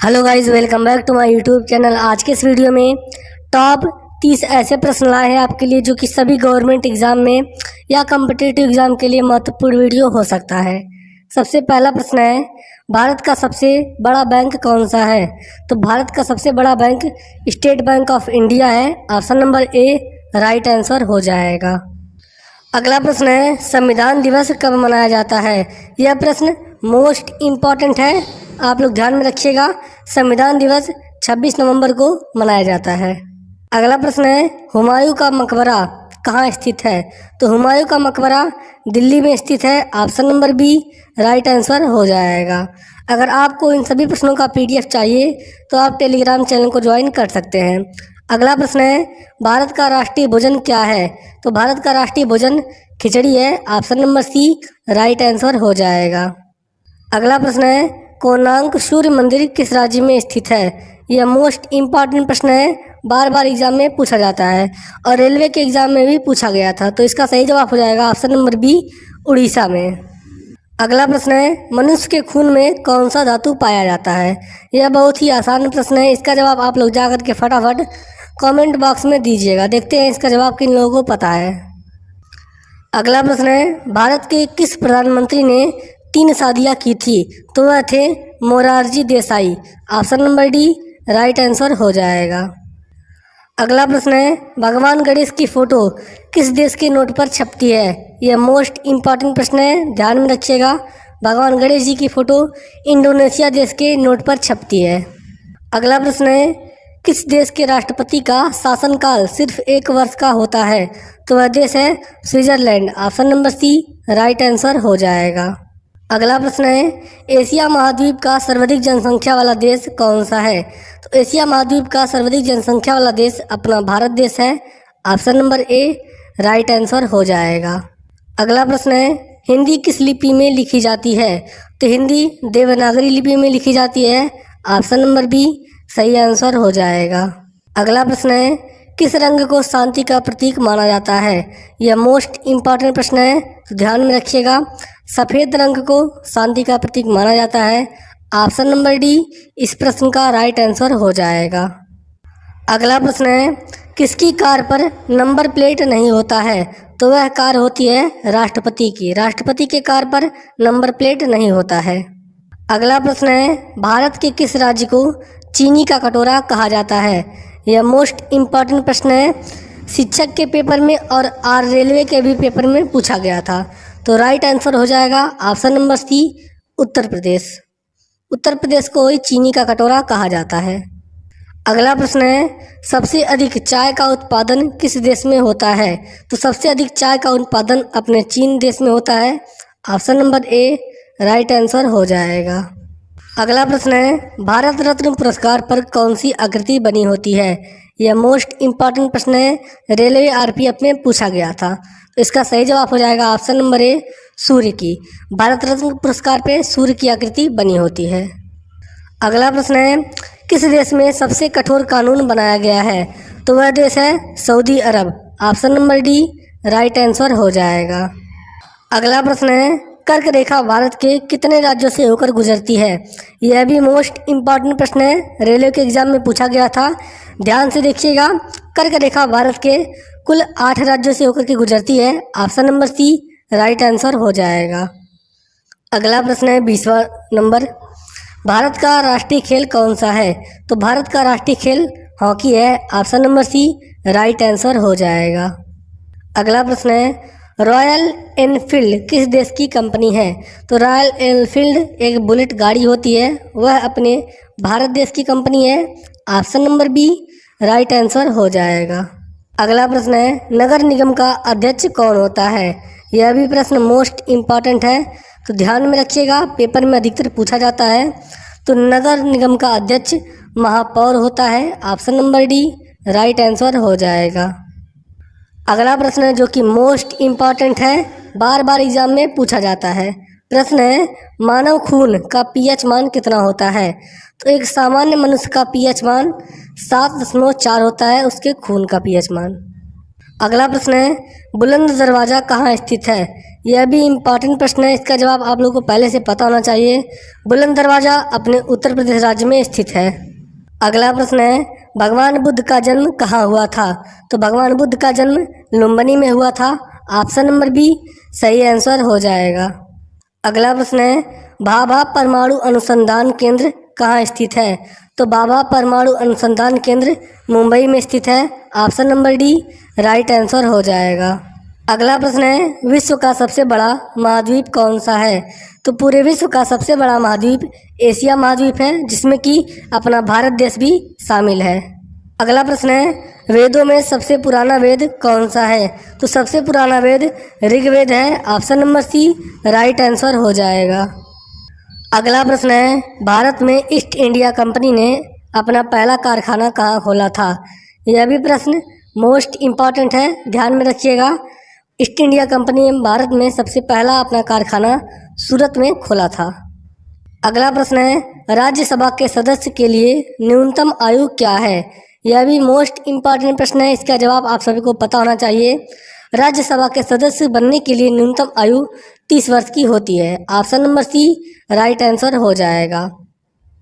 Hello guys, welcome back to my YouTube channel. आज के इस वीडियो में टॉप 30 ऐसे प्रश्न लाए हैं आपके लिए जो कि सभी गवर्नमेंट एग्जाम में या कॉम्पिटिटिव एग्जाम के लिए महत्वपूर्ण वीडियो हो सकता है। सबसे पहला प्रश्न है, भारत का सबसे बड़ा बैंक कौन सा है? तो भारत का सबसे बड़ा bank State Bank of India है। Option number A right answer हो जाएगा। अगला प्रश्न है, संविधान दिवस कब मनाया जाता है? यह प्रश्न मोस्ट इम्पॉर्टेंट है, आप लोग ध्यान में रखिएगा। संविधान दिवस 26 नवंबर को मनाया जाता है। अगला प्रश्न है, हुमायूं का मकबरा कहाँ स्थित है? तो हुमायूं का मकबरा दिल्ली में स्थित है। Option number B right answer हो जाएगा। अगर आपको इन सभी प्रश्नों का PDF चाहिए तो आप टेलीग्राम चैनल को ज्वाइन कर सकते हैं। अगला प्रश्न है, भारत का राष्ट्रीय भोजन क्या है? तो भारत का राष्ट्रीय भोजन खिचड़ी है। Option number C right answer हो जाएगा। अगला प्रश्न है, कोणार्क सूर्य मंदिर किस राज्य में स्थित है? यह मोस्ट इम्पॉर्टेंट प्रश्न है, बार बार एग्जाम में पूछा जाता है और रेलवे के एग्जाम में भी पूछा गया था। तो इसका सही जवाब हो जाएगा ऑप्शन नंबर बी उड़ीसा में। अगला प्रश्न है, मनुष्य के खून में कौन सा धातु पाया जाता है? यह बहुत ही आसान प्रश्न है, इसका जवाब आप लोग जाकर के फटाफट कमेंट बॉक्स में दीजिएगा। देखते हैं इसका जवाब किन लोगों को पता है। अगला प्रश्न है, भारत के किस प्रधानमंत्री ने 3 शादियां की थी? तो वह थे Morarji Desai. Option number D right answer हो जाएगा। अगला प्रश्न है, भगवान गणेश की फोटो किस देश के नोट पर छपती है? यह मोस्ट इम्पॉर्टेंट प्रश्न है, ध्यान में रखिएगा। भगवान गणेश जी की फोटो इंडोनेशिया देश के नोट पर छपती है। अगला प्रश्न है, किस देश के राष्ट्रपति का शासनकाल सिर्फ 1 वर्ष का होता है? तो वह देश है Switzerland. Option number C right answer हो जाएगा। अगला प्रश्न है, एशिया महाद्वीप का सर्वाधिक जनसंख्या वाला देश कौन सा है? तो एशिया महाद्वीप का सर्वाधिक जनसंख्या वाला देश अपना भारत देश है। Option number A right answer हो जाएगा। अगला प्रश्न है, हिंदी किस लिपि में लिखी जाती है? तो हिंदी देवनागरी लिपि में लिखी जाती है। ऑप्शन नंबर बी सही आंसर हो जाएगा। अगला प्रश्न है, किस रंग को शांति का प्रतीक माना जाता है? यह मोस्ट इम्पॉर्टेंट प्रश्न है, तो ध्यान में रखिएगा। सफ़ेद रंग को शांति का प्रतीक माना जाता है। ऑप्शन नंबर डी इस प्रश्न का राइट आंसर हो जाएगा। अगला प्रश्न है, किसकी कार पर नंबर प्लेट नहीं होता है? तो वह कार होती है राष्ट्रपति की। राष्ट्रपति के कार पर नंबर प्लेट नहीं होता है। अगला प्रश्न है, भारत के किस राज्य को चीनी का कटोरा कहा जाता है? यह मोस्ट इम्पॉर्टेंट प्रश्न है, शिक्षक के पेपर में और रेलवे के भी पेपर में पूछा गया था। तो राइट आंसर हो जाएगा ऑप्शन नंबर सी उत्तर प्रदेश। उत्तर प्रदेश को ही चीनी का कटोरा कहा जाता है। अगला प्रश्न है, सबसे अधिक चाय का उत्पादन किस देश में होता है? तो सबसे अधिक चाय का उत्पादन अपने चीन देश में होता है। Option number A right answer हो जाएगा। अगला प्रश्न है, भारत रत्न पुरस्कार पर कौन सी आकृति बनी होती है? यह मोस्ट इम्पॉर्टेंट प्रश्न है, रेलवे RPF में पूछा गया था। तो इसका सही जवाब हो जाएगा ऑप्शन नंबर ए सूर्य की। भारत रत्न पुरस्कार पे सूर्य की आकृति बनी होती है। अगला प्रश्न है, किस देश में सबसे कठोर कानून बनाया गया है? तो वह देश है Saudi Arab. Option number D right answer हो जाएगा। अगला प्रश्न है, कर्क रेखा भारत के कितने राज्यों से होकर गुजरती है? यह भी मोस्ट इम्पॉर्टेंट प्रश्न है, रेलवे के एग्जाम में पूछा गया था। ध्यान से देखिएगा, कर्क रेखा भारत के कुल 8 राज्यों से होकर के गुजरती है। Option number C right answer हो जाएगा। अगला प्रश्न है 20वां नंबर, भारत का राष्ट्रीय खेल कौन सा है? तो भारत का राष्ट्रीय खेल हॉकी है। Option number C right answer हो जाएगा। अगला प्रश्न है, रॉयल एनफील्ड किस देश की कंपनी है? तो रॉयल एनफील्ड एक बुलेट गाड़ी होती है, वह अपने भारत देश की कंपनी है। Option number B right answer हो जाएगा। अगला प्रश्न है, नगर निगम का अध्यक्ष कौन होता है? यह भी प्रश्न मोस्ट इम्पॉर्टेंट है, तो ध्यान में रखिएगा, पेपर में अधिकतर पूछा जाता है। तो नगर निगम का अध्यक्ष महापौर होता है। Option number D right answer हो जाएगा। अगला प्रश्न है जो कि मोस्ट इम्पॉर्टेंट है, बार बार एग्जाम में पूछा जाता है। प्रश्न है, मानव खून का pH मान कितना होता है? तो एक सामान्य मनुष्य का pH मान 7.4 होता है, उसके खून का pH मान। अगला प्रश्न है, बुलंद दरवाज़ा कहाँ स्थित है? यह भी इम्पॉर्टेंट प्रश्न है, इसका जवाब आप लोगों को पहले से पता होना चाहिए। बुलंद दरवाज़ा अपने उत्तर प्रदेश राज्य में स्थित है। अगला प्रश्न है, भगवान बुद्ध का जन्म कहाँ हुआ था? तो भगवान बुद्ध का जन्म लुम्बिनी में हुआ था। ऑप्शन नंबर बी सही आंसर हो जाएगा। अगला प्रश्न है, भाभा परमाणु अनुसंधान केंद्र कहाँ स्थित है? तो भाभा परमाणु अनुसंधान केंद्र मुंबई में स्थित है। Option number D right answer हो जाएगा। अगला प्रश्न है, विश्व का सबसे बड़ा महाद्वीप कौन सा है? तो पूरे विश्व का सबसे बड़ा महाद्वीप एशिया महाद्वीप है, जिसमें कि अपना भारत देश भी शामिल है। अगला प्रश्न है, वेदों में सबसे पुराना वेद कौन सा है? तो सबसे पुराना वेद ऋग्वेद है। Option number C right answer हो जाएगा। अगला प्रश्न है, भारत में ईस्ट इंडिया कंपनी ने अपना पहला कारखाना कहाँ खोला था? यह भी प्रश्न मोस्ट इम्पॉर्टेंट है, ध्यान में रखिएगा। ईस्ट इंडिया कंपनी ने भारत में सबसे पहला अपना कारखाना सूरत में खोला था। अगला प्रश्न है, राज्यसभा के सदस्य के लिए न्यूनतम आयु क्या है? यह भी मोस्ट इम्पॉर्टेंट प्रश्न है, इसका जवाब आप सभी को पता होना चाहिए। राज्यसभा के सदस्य बनने के लिए न्यूनतम आयु 30 वर्ष की होती है। Option number C right answer हो जाएगा।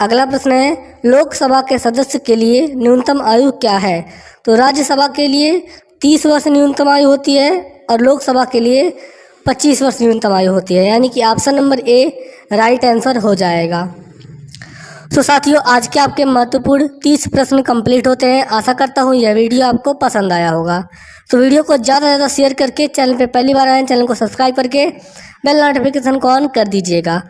अगला प्रश्न है, लोकसभा के सदस्य के लिए न्यूनतम आयु क्या है? तो राज्यसभा के लिए 30 वर्ष न्यूनतम आयु होती है और लोकसभा के लिए 25 वर्ष न्यूनतम आयु होती है, यानी कि option number A right answer हो जाएगा। तो साथियों, आज के आपके महत्वपूर्ण 30 प्रश्न कंप्लीट होते हैं। आशा करता हूँ यह वीडियो आपको पसंद आया होगा। तो वीडियो को ज़्यादा से ज़्यादा शेयर करके, चैनल पे पहली बार आए चैनल को सब्सक्राइब करके बेल नोटिफिकेशन को ऑन कर दीजिएगा।